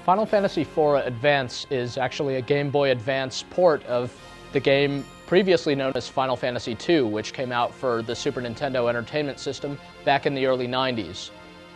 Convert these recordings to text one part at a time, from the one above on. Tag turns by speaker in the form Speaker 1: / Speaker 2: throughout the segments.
Speaker 1: Final Fantasy IV Advance is actually a Game Boy Advance port of the game previously known as Final Fantasy II, which came out for the Super Nintendo Entertainment System back in the early 90s.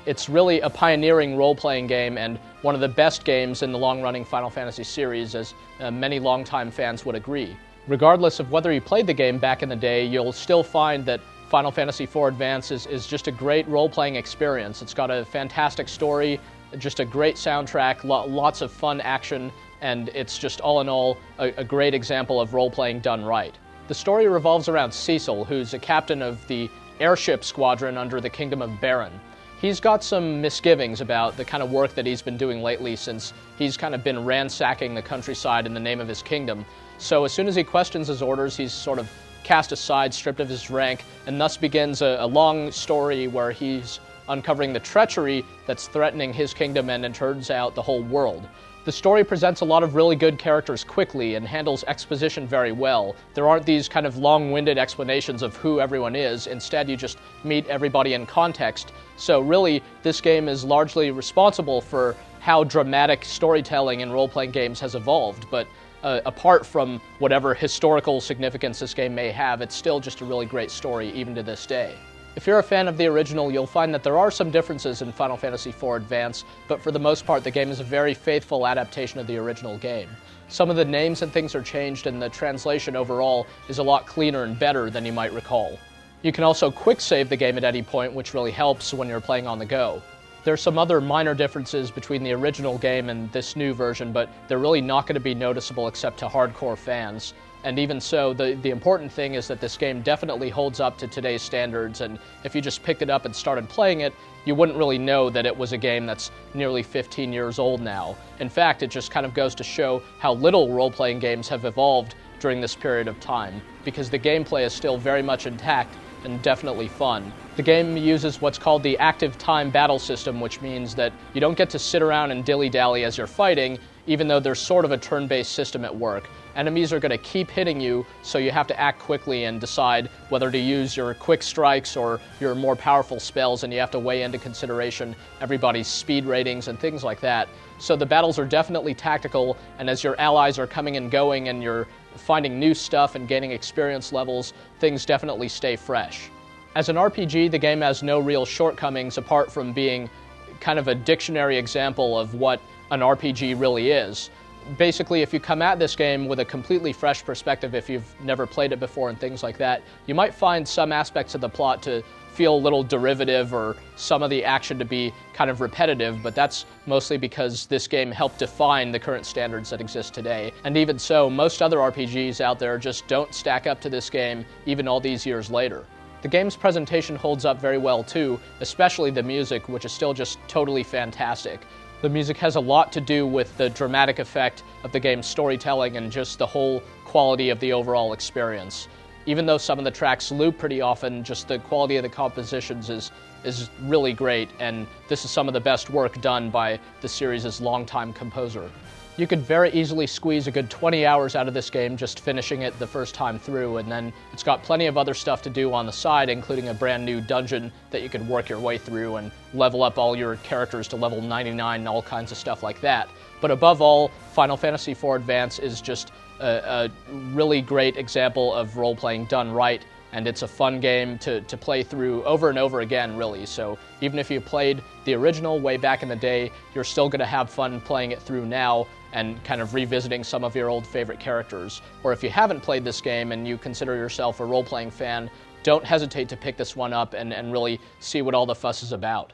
Speaker 1: It's really a pioneering role-playing game and one of the best games in the long-running Final Fantasy series, as many longtime fans would agree. Regardless of whether you played the game back in the day, you'll still find that Final Fantasy IV Advance is just a great role-playing experience. It's got a fantastic story, just a great soundtrack, lots of fun action, and it's just all in all a great example of role-playing done right. The story revolves around Cecil, who's a captain of the airship squadron under the Kingdom of Baron. He's got some misgivings about the kind of work that he's been doing lately, since he's kind of been ransacking the countryside in the name of his kingdom. So as soon as he questions his orders, he's sort of cast aside, stripped of his rank, and thus begins a long story where he's uncovering the treachery that's threatening his kingdom and, it turns out, the whole world. The story presents a lot of really good characters quickly and handles exposition very well. There aren't these kind of long-winded explanations of who everyone is. Instead, you just meet everybody in context. So really, this game is largely responsible for how dramatic storytelling in role-playing games has evolved. But apart from whatever historical significance this game may have, it's still just a really great story even to this day. If you're a fan of the original, you'll find that there are some differences in Final Fantasy IV Advance, but for the most part, the game is a very faithful adaptation of the original game. Some of the names and things are changed, and the translation overall is a lot cleaner and better than you might recall. You can also quick save the game at any point, which really helps when you're playing on the go. There are some other minor differences between the original game and this new version, but they're really not going to be noticeable except to hardcore fans. And even so, the important thing is that this game definitely holds up to today's standards, and if you just picked it up and started playing it, you wouldn't really know that it was a game that's nearly 15 years old now. In fact, it just kind of goes to show how little role-playing games have evolved during this period of time, because the gameplay is still very much intact and definitely fun. The game uses what's called the active time battle system, which means that you don't get to sit around and dilly-dally as you're fighting, even though there's sort of a turn-based system at work. Enemies are going to keep hitting you, so you have to act quickly and decide whether to use your quick strikes or your more powerful spells, and you have to weigh into consideration everybody's speed ratings and things like that. So the battles are definitely tactical, and as your allies are coming and going and you're finding new stuff and gaining experience levels, things definitely stay fresh. As an RPG, the game has no real shortcomings apart from being kind of a dictionary example of what an RPG really is. Basically, if you come at this game with a completely fresh perspective, if you've never played it before and things like that, you might find some aspects of the plot to feel a little derivative or some of the action to be kind of repetitive, but that's mostly because this game helped define the current standards that exist today. And even so, most other RPGs out there just don't stack up to this game even all these years later. The game's presentation holds up very well too, especially the music, which is still just totally fantastic. The music has a lot to do with the dramatic effect of the game's storytelling and just the whole quality of the overall experience. Even though some of the tracks loop pretty often, just the quality of the compositions is really great, and this is some of the best work done by the series' longtime composer. You could very easily squeeze a good 20 hours out of this game just finishing it the first time through, and then it's got plenty of other stuff to do on the side, including a brand new dungeon that you could work your way through and level up all your characters to level 99 and all kinds of stuff like that. But above all, Final Fantasy IV Advance is just a really great example of role-playing done right, and it's a fun game to play through over and over again, really. So even if you played the original way back in the day, you're still going to have fun playing it through now and kind of revisiting some of your old favorite characters. Or if you haven't played this game and you consider yourself a role-playing fan, don't hesitate to pick this one up and really see what all the fuss is about.